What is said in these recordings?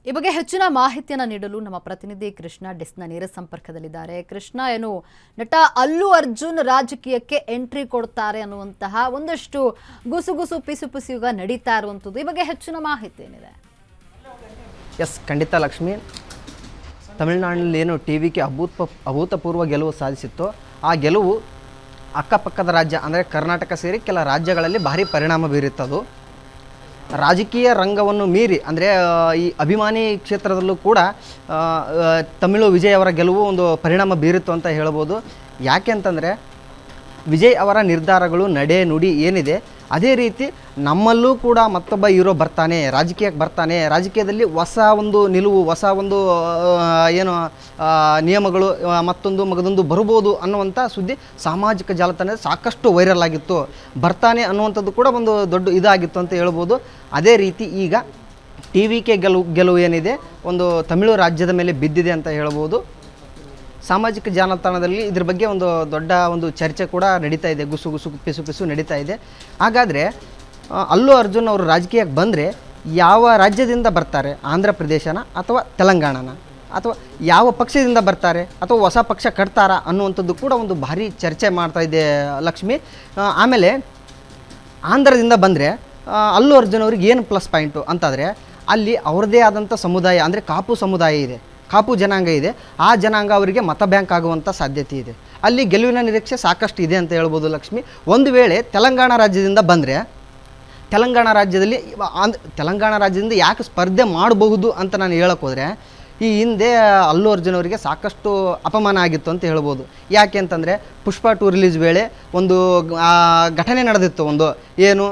ಈ ಬಗ್ಗೆ ಹೆಚ್ಚಿನ ಮಾಹಿತಿಯನ್ನು ನೀಡಲು ನಮ್ಮ ಪ್ರತಿನಿಧಿ ಕೃಷ್ಣ ಡೆಸ್ಕ್ನ ನೇರ ಸಂಪರ್ಕದಲ್ಲಿದ್ದಾರೆ. ಕೃಷ್ಣ, ಏನು ನಟ ಅಲ್ಲು ಅರ್ಜುನ್ ರಾಜಕೀಯಕ್ಕೆ ಎಂಟ್ರಿ ಕೊಡ್ತಾರೆ ಅನ್ನುವಂತಹ ಒಂದಷ್ಟು ಗುಸುಗುಸು ಪಿಸು ಈಗ ನಡೀತಾ ಇರುವಂಥದ್ದು, ಈ ಬಗ್ಗೆ ಹೆಚ್ಚಿನ ಮಾಹಿತಿ ಏನಿದೆ? ಎಸ್, ಖಂಡಿತ ಲಕ್ಷ್ಮಿ. ತಮಿಳುನಾಡಿನಲ್ಲಿ ಏನು ಟಿವಿಗೆ ಅಭೂತಪೂರ್ವ ಗೆಲುವು ಸಾಧಿಸಿತ್ತು, ಆ ಗೆಲುವು ಅಕ್ಕಪಕ್ಕದ ರಾಜ್ಯ ಅಂದರೆ ಕರ್ನಾಟಕ ಸೇರಿ ಕೆಲ ರಾಜ್ಯಗಳಲ್ಲಿ ಭಾರಿ ಪರಿಣಾಮ ಬೀರುತ್ತದು. ರಾಜಕೀಯ ರಂಗವನ್ನು ಮೀರಿ ಅಂದರೆ ಈ ಅಭಿಮಾನಿ ಕ್ಷೇತ್ರದಲ್ಲೂ ಕೂಡ ತಮಿಳು ವಿಜಯ್ ಅವರ ಗೆಲುವು ಒಂದು ಪರಿಣಾಮ ಬೀರಿತ್ತು ಅಂತ ಹೇಳ್ಬೋದು. ಯಾಕೆ ಅಂತಂದರೆ ವಿಜಯ್ ಅವರ ನಿರ್ಧಾರಗಳು, ನಡೆ ನುಡಿ ಏನಿದೆ ಅದೇ ರೀತಿ ನಮ್ಮಲ್ಲೂ ಕೂಡ ಮತ್ತೊಬ್ಬ ಹೀರೋ ಬರ್ತಾನೆ, ರಾಜಕೀಯಕ್ಕೆ ಬರ್ತಾನೆ, ರಾಜಕೀಯದಲ್ಲಿ ಹೊಸ ಒಂದು ನಿಲುವು, ಹೊಸ ಒಂದು ಏನು ನಿಯಮಗಳು ಮಗದೊಂದು ಬರ್ಬೋದು ಅನ್ನುವಂಥ ಸುದ್ದಿ ಸಾಮಾಜಿಕ ಜಾಲತಾಣದಲ್ಲಿ ಸಾಕಷ್ಟು ವೈರಲ್ ಆಗಿತ್ತು. ಬರ್ತಾನೆ ಅನ್ನುವಂಥದ್ದು ಕೂಡ ಒಂದು ದೊಡ್ಡ ಇದಾಗಿತ್ತು ಅಂತ ಹೇಳ್ಬೋದು. ಅದೇ ರೀತಿ ಈಗ ಟಿವಿಕೆ ಗೆಲುವು ಏನಿದೆ ಒಂದು ತಮಿಳು ರಾಜ್ಯದ ಮೇಲೆ ಬಿದ್ದಿದೆ ಅಂತ ಹೇಳ್ಬೋದು. ಸಾಮಾಜಿಕ ಜಾಲತಾಣದಲ್ಲಿ ಇದ್ರ ಬಗ್ಗೆ ಒಂದು ದೊಡ್ಡ ಒಂದು ಚರ್ಚೆ ಕೂಡ ನಡೀತಾ ಇದೆ, ಗುಸು ಪಿಸು ನಡೀತಾ ಇದೆ. ಹಾಗಾದರೆ ಅಲ್ಲು ಅರ್ಜುನ್ ಅವರು ರಾಜಕೀಯಕ್ಕೆ ಬಂದರೆ ಯಾವ ರಾಜ್ಯದಿಂದ ಬರ್ತಾರೆ? ಆಂಧ್ರ ಪ್ರದೇಶನ ಅಥವಾ ತೆಲಂಗಾಣನ, ಅಥವಾ ಯಾವ ಪಕ್ಷದಿಂದ ಬರ್ತಾರೆ, ಅಥವಾ ಹೊಸ ಪಕ್ಷ ಕಟ್ತಾರಾ ಅನ್ನುವಂಥದ್ದು ಕೂಡ ಒಂದು ಭಾರಿ ಚರ್ಚೆ ಮಾಡ್ತಾ ಇದೆ ಲಕ್ಷ್ಮಿ. ಆಮೇಲೆ ಆಂಧ್ರದಿಂದ ಬಂದರೆ ಅಲ್ಲು ಅರ್ಜುನ್ ಅವ್ರಿಗೆ ಏನು ಪ್ಲಸ್ ಪಾಯಿಂಟು ಅಂತಂದರೆ ಅಲ್ಲಿ ಅವ್ರದ್ದೇ ಆದಂಥ ಸಮುದಾಯ ಅಂದರೆ ಕಾಪು ಸಮುದಾಯ ಇದೆ, ಕಾಪು ಜನಾಂಗ ಇದೆ. ಆ ಜನಾಂಗ ಅವರಿಗೆ ಮತ ಬ್ಯಾಂಕ್ ಆಗುವಂಥ ಸಾಧ್ಯತೆ ಇದೆ. ಅಲ್ಲಿ ಗೆಲುವಿನ ನಿರೀಕ್ಷೆ ಸಾಕಷ್ಟು ಇದೆ ಅಂತ ಹೇಳ್ಬೋದು ಲಕ್ಷ್ಮಿ. ಒಂದು ವೇಳೆ ತೆಲಂಗಾಣ ರಾಜ್ಯದಿಂದ ಬಂದರೆ ತೆಲಂಗಾಣ ರಾಜ್ಯದಿಂದ ಯಾಕೆ ಸ್ಪರ್ಧೆ ಮಾಡಬಹುದು ಅಂತ ನಾನು ಹೇಳಕ್ಕೆ ಹೋದರೆ, ಈ ಹಿಂದೆ ಅಲ್ಲು ಅರ್ಜುನ್ ಅವರಿಗೆ ಸಾಕಷ್ಟು ಅಪಮಾನ ಆಗಿತ್ತು ಅಂತ ಹೇಳ್ಬೋದು. ಯಾಕೆ ಅಂತಂದರೆ ಪುಷ್ಪ 2 ರಿಲೀಸ್ ವೇಳೆ ಒಂದು ಘಟನೆ ನಡೆದಿತ್ತು. ಒಂದು ಏನು,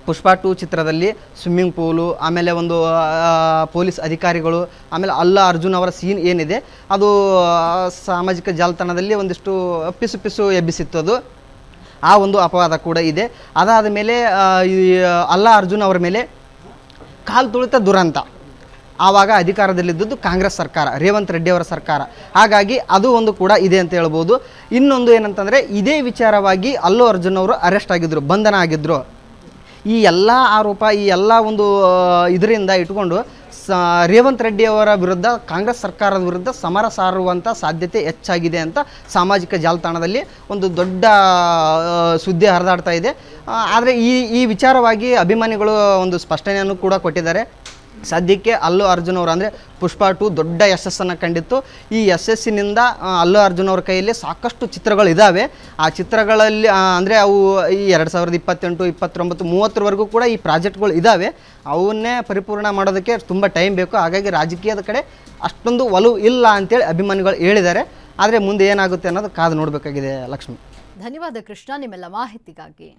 ಪುಷ್ಪ 2 ಚಿತ್ರದಲ್ಲಿ ಸ್ವಿಮ್ಮಿಂಗ್ ಪೂಲು, ಆಮೇಲೆ ಒಂದು ಪೊಲೀಸ್ ಅಧಿಕಾರಿಗಳು, ಆಮೇಲೆ ಅಲ್ಲು ಅರ್ಜುನ್ ಅವರ ಸೀನ್ ಏನಿದೆ ಅದು ಸಾಮಾಜಿಕ ಜಾಲತಾಣದಲ್ಲಿ ಒಂದಿಷ್ಟು ಪಿಸು ಎಬ್ಬಿಸಿತ್ತು. ಅದು ಆ ಒಂದು ಅಪವಾದ ಕೂಡ ಇದೆ. ಅದಾದ ಮೇಲೆ ಈ ಅಲ್ಲು ಅರ್ಜುನ್ ಅವರ ಮೇಲೆ ಕಾಲು ತುಳಿತ ದುರಂತ, ಆವಾಗ ಅಧಿಕಾರದಲ್ಲಿದ್ದದ್ದು ಕಾಂಗ್ರೆಸ್ ಸರ್ಕಾರ, ರೇವಂತ್ ರೆಡ್ಡಿ ಅವರ ಸರ್ಕಾರ. ಹಾಗಾಗಿ ಅದು ಒಂದು ಕೂಡ ಇದೆ ಅಂತ ಹೇಳ್ಬೋದು. ಇನ್ನೊಂದು ಏನಂತಂದರೆ ಇದೇ ವಿಚಾರವಾಗಿ ಅಲ್ಲು ಅರ್ಜುನ್ ಅವರು ಅರೆಸ್ಟ್ ಆಗಿದ್ದರು, ಬಂಧನ ಆಗಿದ್ದರು. ಈ ಎಲ್ಲ ಆರೋಪ, ಈ ಎಲ್ಲ ಒಂದು ಇದರಿಂದ ಇಟ್ಕೊಂಡು ರೇವಂತ್ ರೆಡ್ಡಿ ಅವರ ವಿರುದ್ಧ, ಕಾಂಗ್ರೆಸ್ ಸರ್ಕಾರದ ವಿರುದ್ಧ ಸಮರ ಸಾರುವಂಥ ಸಾಧ್ಯತೆ ಹೆಚ್ಚಾಗಿದೆ ಅಂತ ಸಾಮಾಜಿಕ ಜಾಲತಾಣದಲ್ಲಿ ಒಂದು ದೊಡ್ಡ ಸುದ್ದಿ ಹರಿದಾಡ್ತಾ ಇದೆ. ಆದರೆ ಈ ವಿಚಾರವಾಗಿ ಅಭಿಮಾನಿಗಳು ಒಂದು ಸ್ಪಷ್ಟನೆಯನ್ನು ಕೂಡ ಕೊಟ್ಟಿದ್ದಾರೆ. ಸದ್ಯಕ್ಕೆ ಅಲ್ಲು ಅರ್ಜುನ್ ಅವರು ಅಂದರೆ ಪುಷ್ಪ 2 ದೊಡ್ಡ ಯಶಸ್ಸನ್ನು ಕಂಡಿತ್ತು. ಈ ಯಶಸ್ಸಿನಿಂದ ಅಲ್ಲು ಅರ್ಜುನ್ ಅವ್ರ ಕೈಯಲ್ಲಿ ಸಾಕಷ್ಟು ಚಿತ್ರಗಳಿದ್ದಾವೆ. ಆ ಚಿತ್ರಗಳಲ್ಲಿ ಅಂದರೆ ಅವು ಈ 2028, 29, 30ವರೆಗೂ ಕೂಡ ಈ ಪ್ರಾಜೆಕ್ಟ್ಗಳು ಇದ್ದಾವೆ. ಅವನ್ನೇ ಪರಿಪೂರ್ಣ ಮಾಡೋದಕ್ಕೆ ತುಂಬ ಟೈಮ್ ಬೇಕು. ಹಾಗಾಗಿ ರಾಜಕೀಯದ ಕಡೆ ಅಷ್ಟೊಂದು ಒಲವು ಇಲ್ಲ ಅಂತೇಳಿ ಅಭಿಮಾನಿಗಳು ಹೇಳಿದ್ದಾರೆ. ಆದರೆ ಮುಂದೆ ಏನಾಗುತ್ತೆ ಅನ್ನೋದು ಕಾದು ನೋಡಬೇಕಾಗಿದೆ ಲಕ್ಷ್ಮಿ. ಧನ್ಯವಾದ ಕೃಷ್ಣ, ನಿಮ್ಮೆಲ್ಲ ಮಾಹಿತಿಗಾಗಿ.